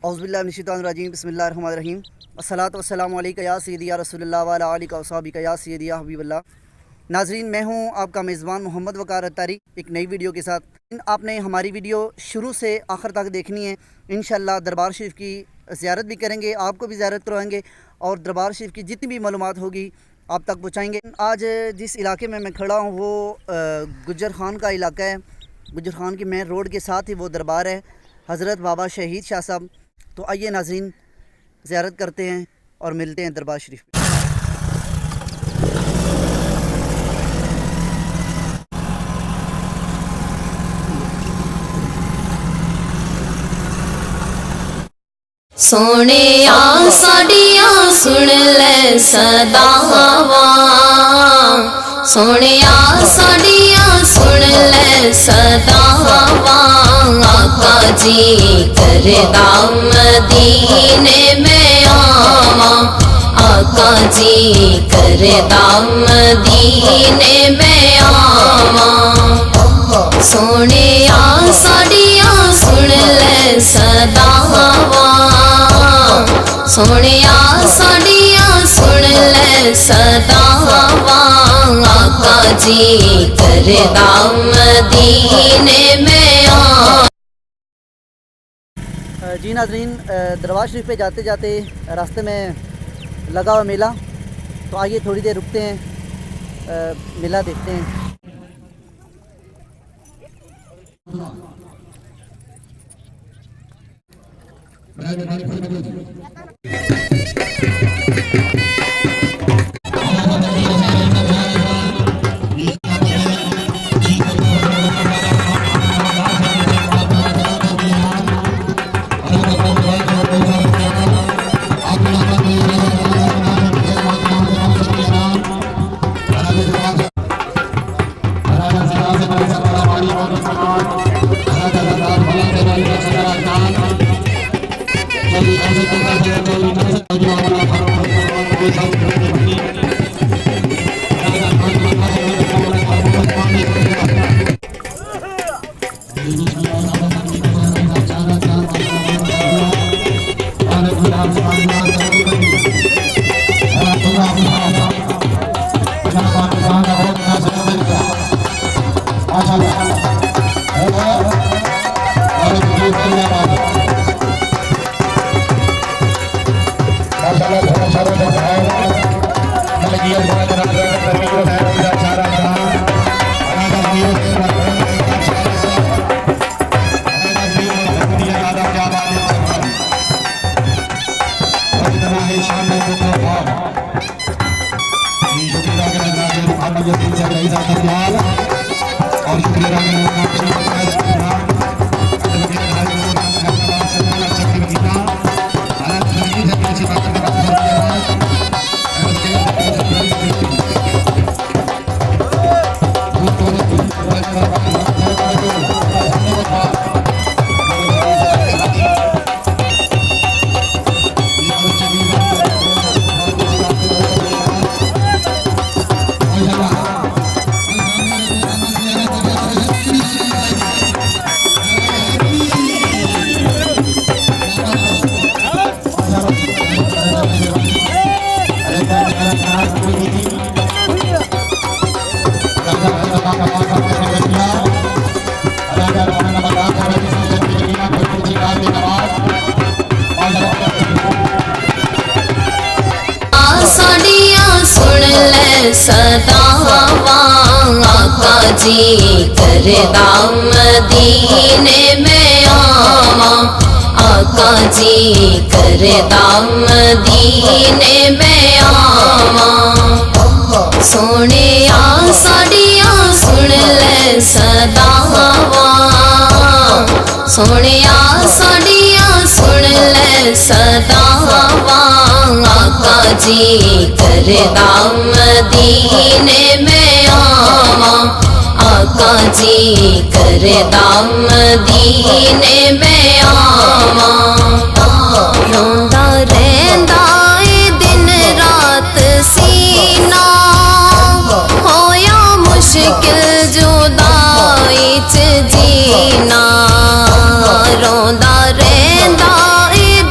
औज़ुबिल्लाहिमिनश्शैतानिर्रजीम बिस्मिल्लाहिर्रहमानिर्रहीम अस्सलातु वस्सलामु अलैका या सय्यदी या रसूलल्लाह व अला आलिका व सहाबिका या सय्यदी या हबीबल्लाह। नाज़रीन, मैं हूं आपका मेज़बान मोहम्मद वक़ार अत्तारी एक नई वीडियो के साथ। आपने हमारी वीडियो शुरू से आखिर तक देखनी है। इंशाअल्लाह दरबार शरीफ की ज़ियारत भी करेंगे, आपको भी ज़ियारत करवाएंगे और दरबार शरीफ की जितनी भी मालूमात होगी आप तक पहुँचाएँगे। आज जिस इलाके में मैं खड़ा हूँ वो गुज्जर खान का इलाका है। गुज्जर खान की मेन रोड के साथ ही वो दरबार है हज़रत बाबा शहीद शाह साहब। तो आइए नाज़रीन ज़ियारत करते हैं और मिलते हैं दरबार शरीफ में। सोने आ साड़ियाँ सुन ले सदावा, सोने आ साड़ियाँ सुन ले सदावा। आका जी करदा मदीने में आवा, आका जी करदा मदीने में आवा। सोने आ साड़ियाँ सुन ले सदावा, सोने आ साड़ियाँ सुन ले सदावा। आका जी करदा मदीने में आ। जी नाज़रीन, दरबार शरीफ पे जाते जाते रास्ते में लगा हुआ मेला, तो आइए थोड़ी देर रुकते हैं, मेला देखते हैं। सदावा आका जी करदा मदीने में आवा, आका जी करदा मदीने में आवा। सोने आ साड़ियाँ सुन ले सदावा, सोने आ साड़ियाँ सुन ले सदावा। आका जी करदा मदीने में आवा, आका जी करदा मदीने में आवा। रोंदा रहंदा ए दिन रात सीना, होया मुश्किल जुदाई च जीना। रोंदा रहंदा ए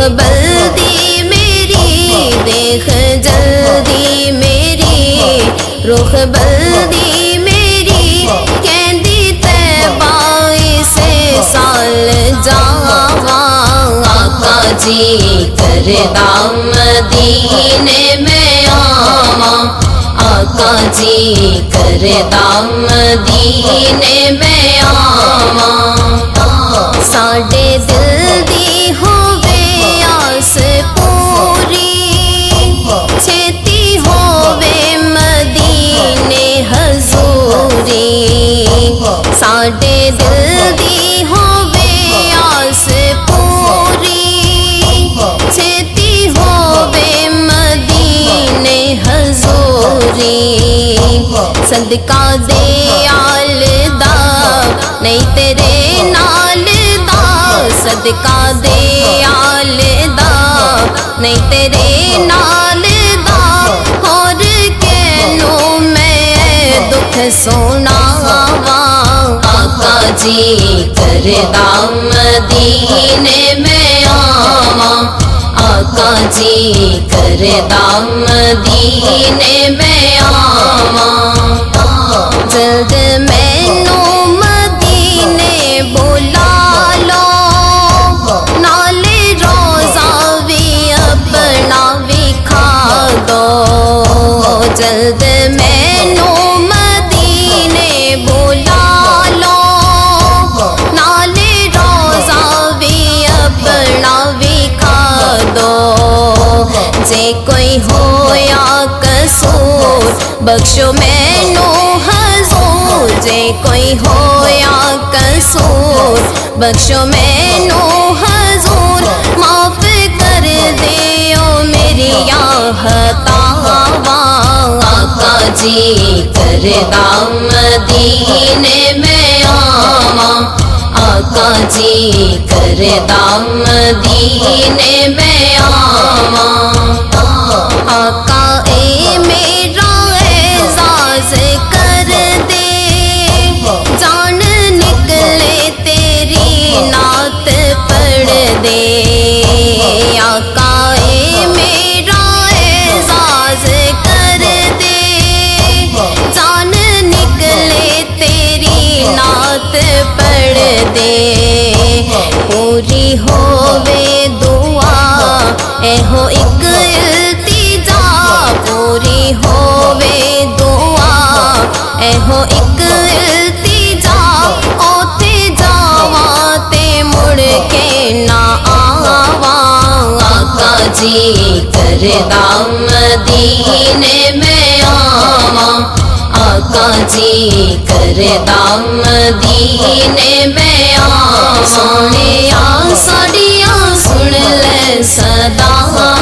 بلدی میری دیکھ جلدی میری رخ بلدی میری کہندی تیبائی سے سال جاواں آقا جی کردا مدینے میں آواں آقا جی کردا مدینے میں آواں ساڈے دل دی ہووے آس پوری چھیتی ہووے مدینے حضوری ساڈے دل دی ہووے آس پوری چھیتی ہووے مدینے حضوری صدقہ دے آل دا نہیں تیرے نال دا صدقہ دے آل دا نہیں تیرے نال دا اور کینوں میں دکھ سناواں آقا جی کردا مدینے میں آواں آقا جی کردا مدینے میں آواں جلد مینوں مدینے بلا لو نالے روزہ بھی اپنا وکھا دو جلد مینوں مدینے بلا لو نالے روزہ بھی اپنا وکھا دو جے کوئی ہویا قصور بخشو مینوں حضور جے کوئی ہویا قصور بخشو مینوں حضور معاف کر دیو میری خطاواں آقا جی کردا مدینے میں آواں آقا جی کردا مدینے میں آواں آقا اے میرا اعزاز کر دے جان نکلے تیری نعت پڑھ دے آقا اے میرا اعزاز کر دے جان نکلے تیری نعت پڑھ دے پوری ہووے دعا اے ہو ایک التجا پوری ہووے دعا اے ہو ایک التجا اوتھے جاواں تے مڑ کے نہ آواں آقا جی کردا مدینے میں آواں آقا جی کردا مدینے میں آواں سونیا ساڈیاں سن لے صداواں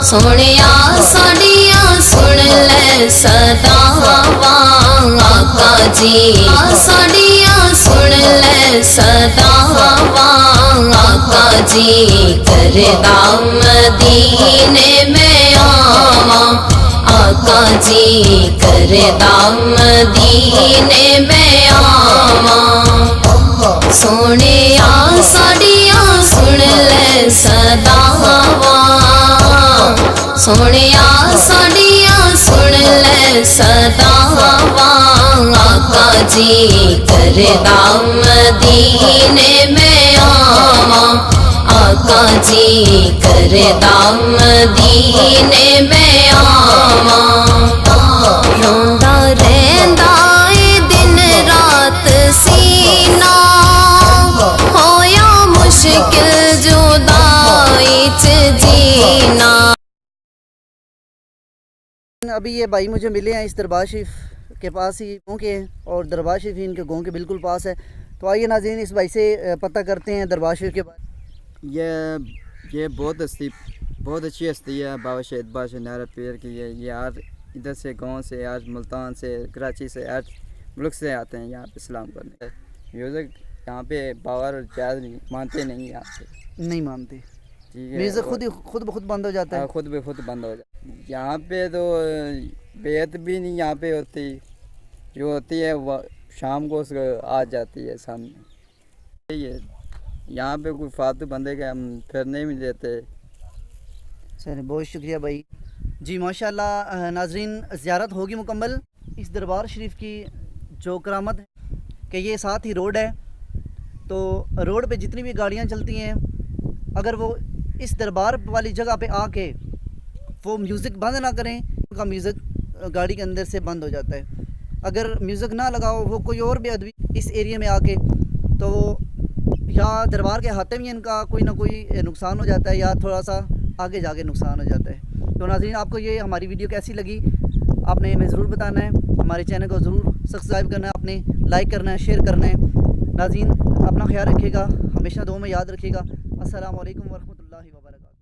سونیا ساڈیاں سن لے صداواں آقا جی ساڈیاں سن لے صداواں آقا جی کردا مدینے میں آواں آقا جی کردا مدینے میں آواں سونیا ساڈیاں سن لے صداواں سونیا ساڈیاں سن لے صداواں آقا جی کردا مدینے میں آواں آقا جی کردا مدینے میں آواں روندا رہندا اے دن رات سینہ ہویا مشکل جدائی چ جینا ابھی یہ بھائی مجھے ملے ہیں اس دربار شریف کے پاس ہی گاؤں کے ہیں اور دربار شریف ان کے گاؤں کے بالکل پاس ہے تو آئیے ناظرین اس بھائی سے پتہ کرتے ہیں دربار شریف کے بارے یہ بہت اچھی ہستی ہے بابا شہید بادشاہ نہرا پیر کی یہ ہر ادھر سے گاؤں سے ہر ملتان سے کراچی سے ہر ملک سے آتے ہیں یہاں پہ سلام کرنے میوزک یہاں پہ پاور اور جاز مانتے نہیں یہاں پہ نہیں مانتے ٹھیک ہے میوزک خود بخود بند ہو جاتا ہے خود بخود بند ہو جاتا ہے یہاں پہ تو بیعت بھی نہیں یہاں پہ ہوتی جو ہوتی ہے وہ شام کو آ جاتی ہے سامنے یہ यहाँ पे कोई फालतू बंदे के हम फिरने भी नहीं देते। चलिए बहुत शुक्रिया भाई जी। माशाल्लाह नाजरीन, ज़ियारत होगी मुकम्मल। इस दरबार शरीफ की जो करामत है कि ये साथ ही रोड है, तो रोड पे जितनी भी गाड़ियाँ चलती हैं, अगर वो इस दरबार वाली जगह पे आके वो म्यूज़िक बंद ना करें, उनका म्यूज़िक गाड़ी के अंदर से बंद हो जाता है। अगर म्यूज़िक ना लगाओ वो कोई और भी आदमी इस एरिया में आके, तो या दरबार के हाथे में इनका कोई ना कोई नुकसान हो जाता है या थोड़ा सा आगे जाके नुकसान हो जाता है। तो नाज़रीन, आपको ये हमारी वीडियो कैसी लगी आपने हमें ज़रूर बताना है। हमारे चैनल को ज़रूर सब्सक्राइब करना है, आपने लाइक करना है, शेयर करना है। नाज़रीन, अपना ख्याल रखिएगा, हमेशा दुआ में याद रखिएगा। अस्सलामु अलैकुम वरहमतुल्लाहि वबरकातुहू।